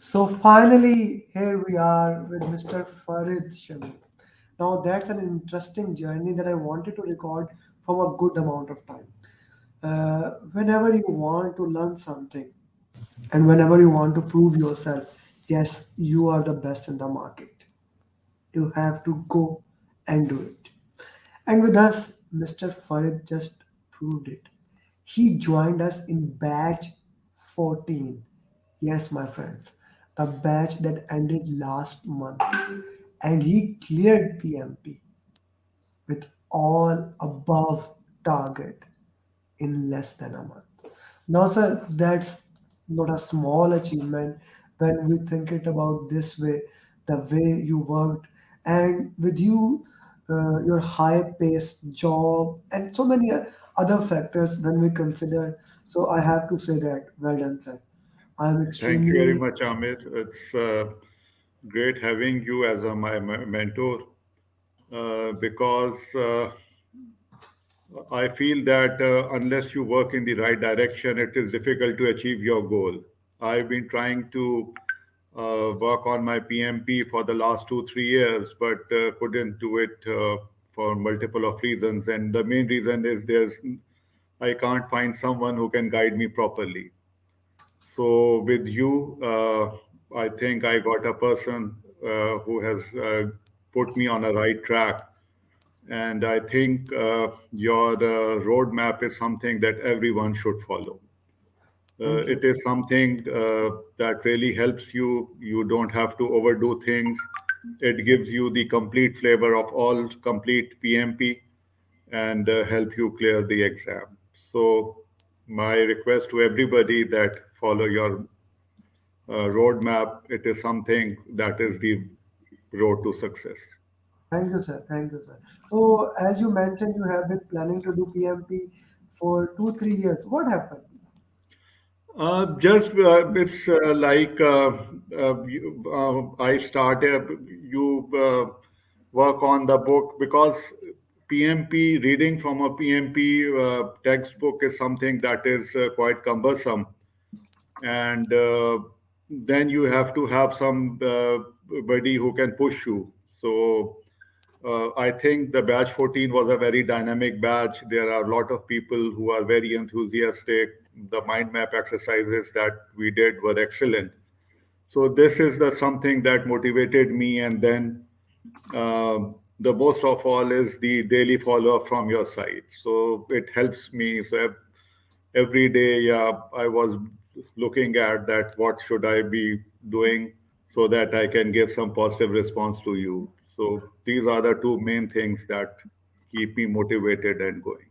So finally, here we are with Mr. Farid Shami. Now that's an interesting journey that I wanted to record from a good amount of time. Whenever you want to learn something and whenever you want to prove yourself, yes, you are the best in the market. You have to go and do it. And with us, Mr. Farid just proved it. He joined us in batch 14. Yes, my friends, the batch that ended last month. And he cleared PMP with all above target in less than a month. Now, sir, that's not a small achievement when we think it about this way, the way you worked, and with you, your high-paced job, and so many other factors when we consider. So I have to say that, well done, sir. I'm Thank you very extremely much, Amit. It's great having you as my mentor because I feel that unless you work in the right direction, it is difficult to achieve your goal. I've been trying to work on my PMP for the last 2, 3 years, but couldn't do it for multiple of reasons. And the main reason is I can't find someone who can guide me properly. So with you, I think I got a person who has put me on a right track. And I think your roadmap is something that everyone should follow. thank you. It is something that really helps you. You don't have to overdo things. It gives you the complete flavor of all complete PMP and help you clear the exam. So my request to everybody that follow your roadmap, it is something that is the road to success. Thank you, sir. Thank you, sir. So, as you mentioned, you have been planning to do PMP for 2, 3 years. What happened? Just it's like I started, you work on the book because PMP, reading from a PMP textbook is something that is quite cumbersome. And then you have to have somebody who can push you. So I think the batch 14 was a very dynamic batch. There are a lot of people who are very enthusiastic. The mind map exercises that we did were excellent. So this is the something that motivated me. And then uh, the most of all is the daily follow up from your side. So it helps me. So every day, yeah, I was looking at that. What should I be doing so that I can give some positive response to you? So these are the two main things that keep me motivated and going.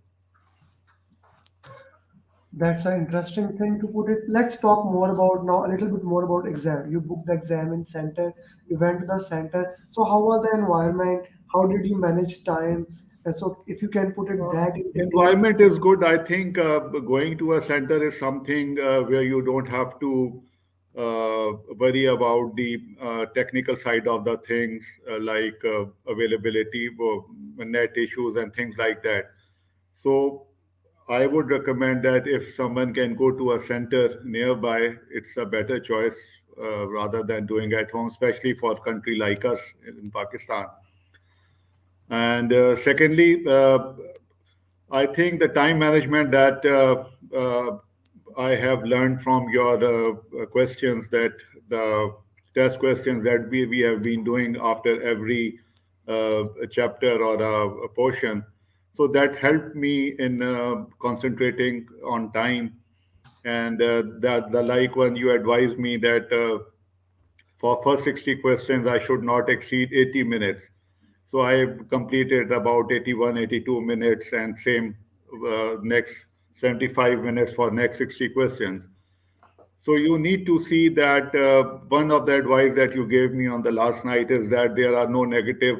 That's an interesting thing to put it. Let's talk more about now, a little bit more about exam. You booked the exam in center, you went to the center. So, how was the environment? How did you manage time? So, if you can put it that in detail. Environment is good. I think going to a center is something where you don't have to worry about the technical side of the things like availability, net issues, and things like that. So I would recommend that if someone can go to a center nearby, it's a better choice rather than doing at home, especially for a country like us in Pakistan. And secondly, I think the time management that I have learned from your questions, that the test questions that we have been doing after every chapter or a portion. So that helped me in concentrating on time. And that the like when you advised me that for first 60 questions, I should not exceed 80 minutes. So I completed about 81, 82 minutes and same next 75 minutes for next 60 questions. So you need to see that one of the advice that you gave me on the last night is that there are no negative,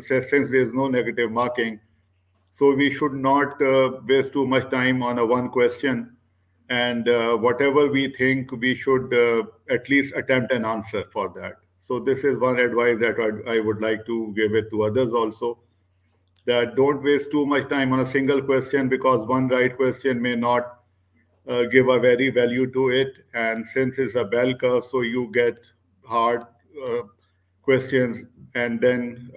since there is no negative marking, so we should not waste too much time on a one question. And whatever we think, we should at least attempt an answer for that. So this is one advice that I would like to give it to others also. That don't waste too much time on a single question because one right question may not give a very value to it. And since it's a bell curve, so you get hard uh, questions and then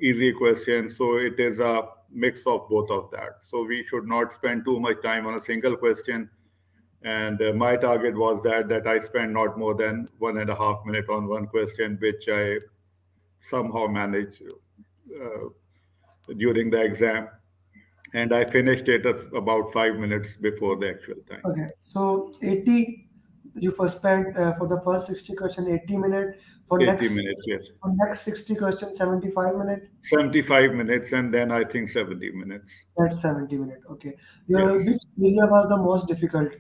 easy questions. So it is a mix of both of that. So we should not spend too much time on a single question. And my target was that I spend not more than 1.5 minutes on one question, which I somehow managed during the exam, and I finished it at about 5 minutes before the actual time. Okay, so 80, you first spent for the first 60 question 80 minutes, 80 minutes, yes. for next 60 question 75 minutes, 75 minutes, and then I think 70 minutes. that's 70 minutes. Okay. Yes. Your which area was the most difficult?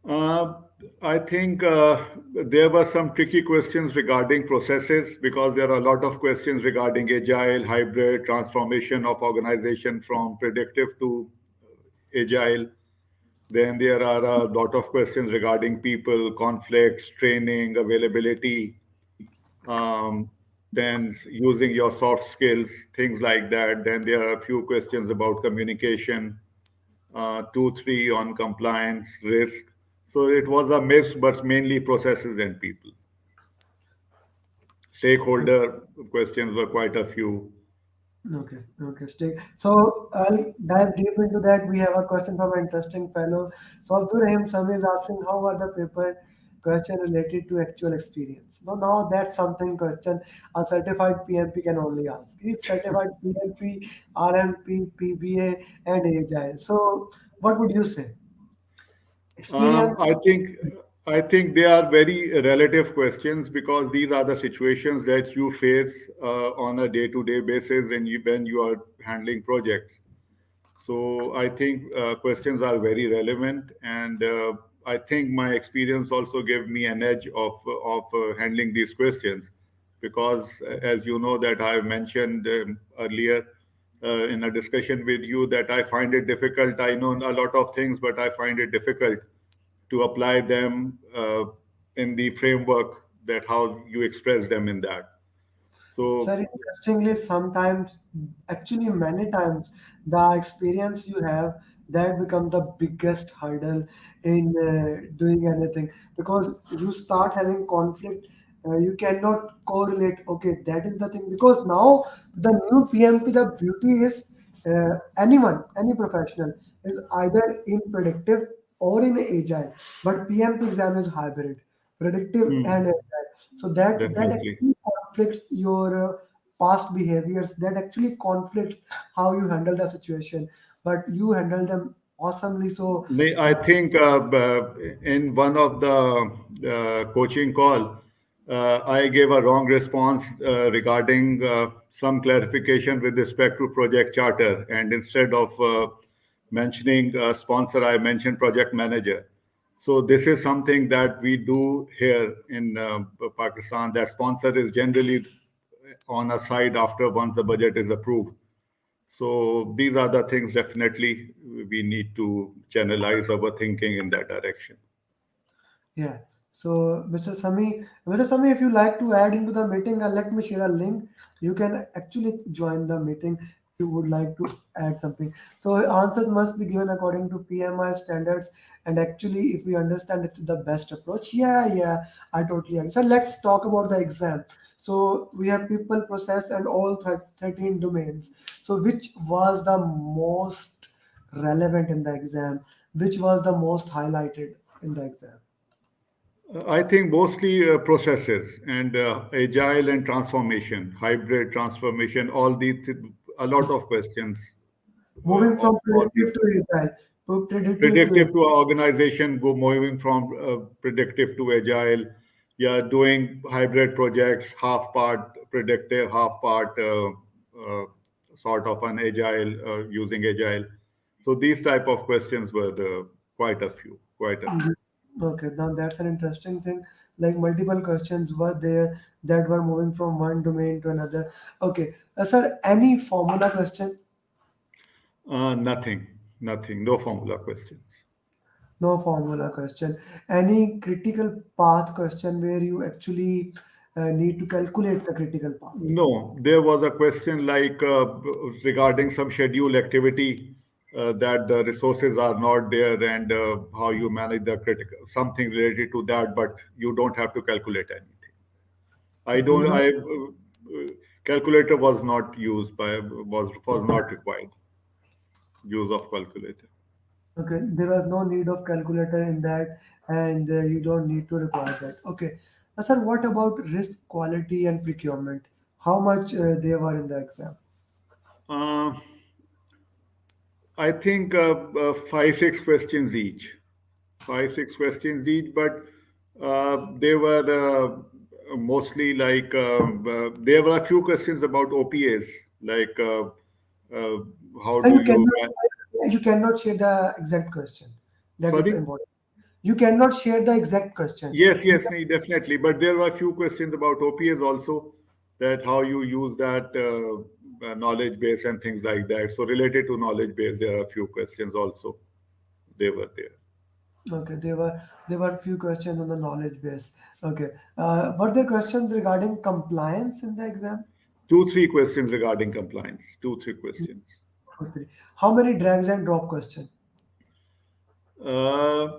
Uh, I think there were some tricky questions regarding processes because there are a lot of questions regarding agile, hybrid, transformation of organization from predictive to agile. Then there are a lot of questions regarding people, conflicts, training, availability, um, then using your soft skills, things like that. Then there are a few questions about communication, two, three on compliance, risk. So it was a mix, but mainly processes and people. Stakeholder questions were quite a few. Okay, okay, stay. So I'll dive deep into that. We have a question from an interesting fellow. So Abdul Rahim Sami is asking how are the paper question related to actual experience? Now that's something question a certified PMP can only ask. He's certified PMP, RMP, PBA, and Agile. So what would you say? Experience? I think they are very relative questions because these are the situations that you face on a day-to-day basis when you are handling projects. So I think questions are very relevant, and I think my experience also gave me an edge of handling these questions, because as you know that I mentioned earlier in a discussion with you that I find it difficult. I know a lot of things, but I find it difficult to apply them in the framework that how you express them in that. Sir, So interestingly, sometimes, actually, many times, the experience you have that become the biggest hurdle in doing anything because you start having conflict. You cannot correlate. Okay, that is the thing because now the new PMP, the beauty is anyone, any professional is either in predictive or in agile, but PMP exam is hybrid, predictive and hmm, agile. So that definitely. actually conflicts your past behaviors. That actually conflicts how you handle the situation, but you handle them awesomely. So I think in one of the coaching call, I gave a wrong response regarding some clarification with respect to project charter, and instead of mentioning sponsor, I mentioned project manager. So this is something that we do here in Pakistan. That sponsor is generally on a side after once the budget is approved. So these are the things definitely we need to channelize our thinking in that direction. yeah. So, Mr. Sami, if you like to add into the meeting, let me share a link. You can actually join the meeting if you would like to add something. So, answers must be given according to PMI standards. And actually, if we understand it, the best approach. Yeah, yeah, I totally agree. So, let's talk about the exam. So, we have people, process, and all 13 domains. So, which was the most relevant in the exam? Which was the most highlighted in the exam? I think mostly processes and agile and transformation, hybrid transformation, all these, a lot of questions Moving of from all predictive these. to agile, predictive to Predictive agile. to organization, go moving from predictive to agile. Yeah, doing hybrid projects, half part predictive, half part sort of an agile, using agile. So these type of questions were quite a few, quite a few. Okay, now that's an interesting thing. Like multiple questions were there that were moving from one domain to another. Okay, sir, any formula question? Nothing, no formula questions. No formula question. Any critical path question where you actually need to calculate the critical path? No, there was a question like regarding some schedule activity. that the resources are not there, and how you manage the critical something related to that, but you don't have to calculate anything. I Okay, you don't. don't. Calculator was not used by was not required use of calculator. Okay, there was no need of calculator in that, and you don't need to require that. Okay, sir, what about risk, quality, and procurement? How much they were in the exam? Uh, I think 5 6 questions each. 5 6 questions each, but they were mostly like there were a few questions about OPAs, like uh, how So do you you cannot share the exact question. That is sorry. important. You cannot share the exact question. Yes, You yes, can, nee, definitely. But there were a few questions about OPAs also, that how you use that knowledge base and things like that. So related to knowledge base, there are a few questions also. They were there. okay, there were few questions on the knowledge base. Okay, were there questions regarding compliance in the exam? 2 3 questions regarding compliance. 2 3 questions. Two, three. How many drags and drop question? Uh,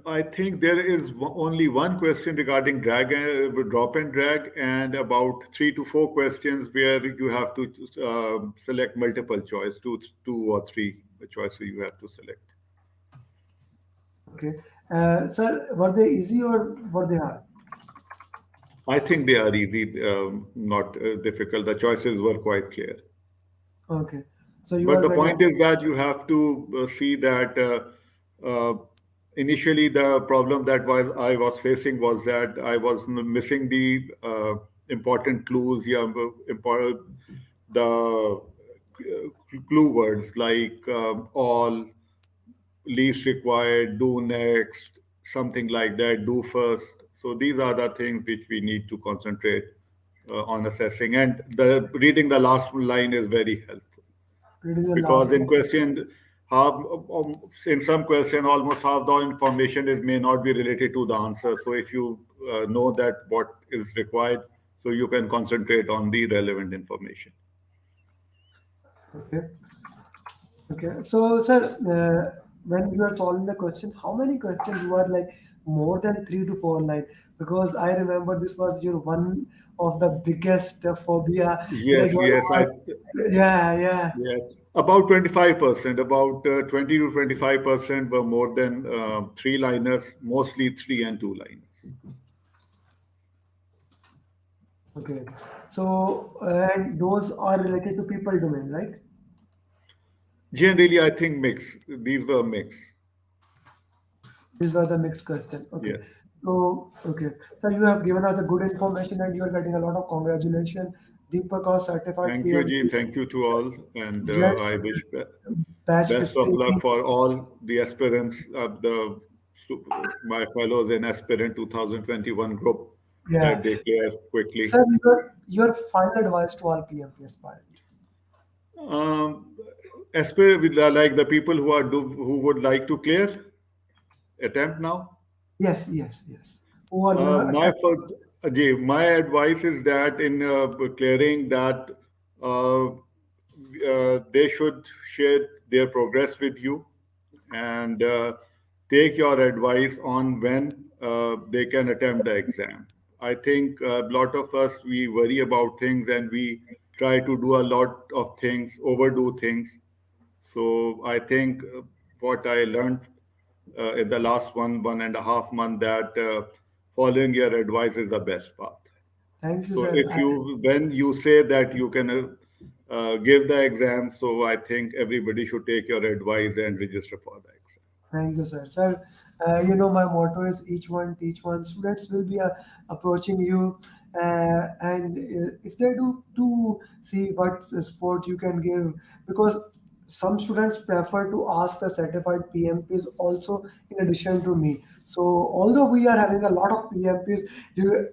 I think there is only one question regarding drag and drop and drag, and about 3 to 4 questions where you have to select multiple choice, two or three choices you have to select. Okay, sir, were they easy or were they hard? I think they are easy, not difficult. The choices were quite clear. Okay, so you But are the getting. point is that you have to see that initially the problem that I was facing was that I was missing the important clues, yeah, important the clue words like all, least required, do next, something like that, do first. So these are the things which we need to concentrate on assessing. And the reading the last line is very helpful, Reading the because last in one. question half in some question almost half the information is may not be related to the answer. So if you know that what is required, so you can concentrate on the relevant information. Okay. Okay. So, sir, when you are solving the question, how many questions were like more than 3 to 4 lines? Because I remember this was your one of the biggest phobia that Yes, yes, was. Yeah, yeah. yes, about 25%, about 20 to 25% were more than 3 liners, mostly 3 and 2 liners. Okay. So, and those are related to people domain, right? Generally I think mix, these were mix. These were the mixed question. Okay. Yes. So, okay. So you have given us the good information and you are getting a lot of congratulations. Deepak or certified Thank you, Ji. PMP. Thank you to all. And Just I wish batch best of 15. luck for all the aspirants of my fellows in aspirant 2021 group, Yeah. that they clear quickly. Sir, your final advice to all PMP aspirant. Um, like the people who would like to clear, attempt now. Yes, yes, yes. Who are gonna My attempt? first, my advice is that in clearing that they should share their progress with you, and take your advice on when they can attempt the exam. I think a lot of us, we worry about things and we try to do a lot of things, overdo things. So I think what I learned in the last 1.5 month, that following your advice is the best path. Thank you, So sir. if you when you say that you can give the exam, so I think everybody should take your advice and register for the exam. Thank you, sir. Sir, my motto is each one teach one. Students will be approaching you, and if they do see what sport you can give, because some students prefer to ask the certified PMPs also in addition to me. So although we are having a lot of PMPs,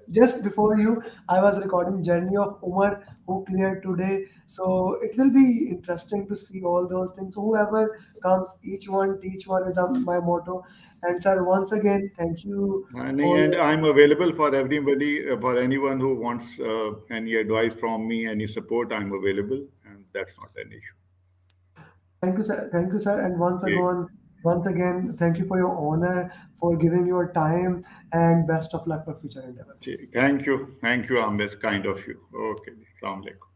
just before you, I was recording journey of Umar who cleared today. So it will be interesting to see all those things. Whoever comes, each one teach one is my motto. And sir, once again, thank you for And your. I'm available for everybody, for anyone who wants any advice from me, any support. I'm available, and that's not an issue. Thank you, sir. And Okay. once again, thank you for your honor, for giving your time, and best of luck for future endeavors. Thank you. Thank you, Amir. Kind of you. Okay. Assalamu alaikum.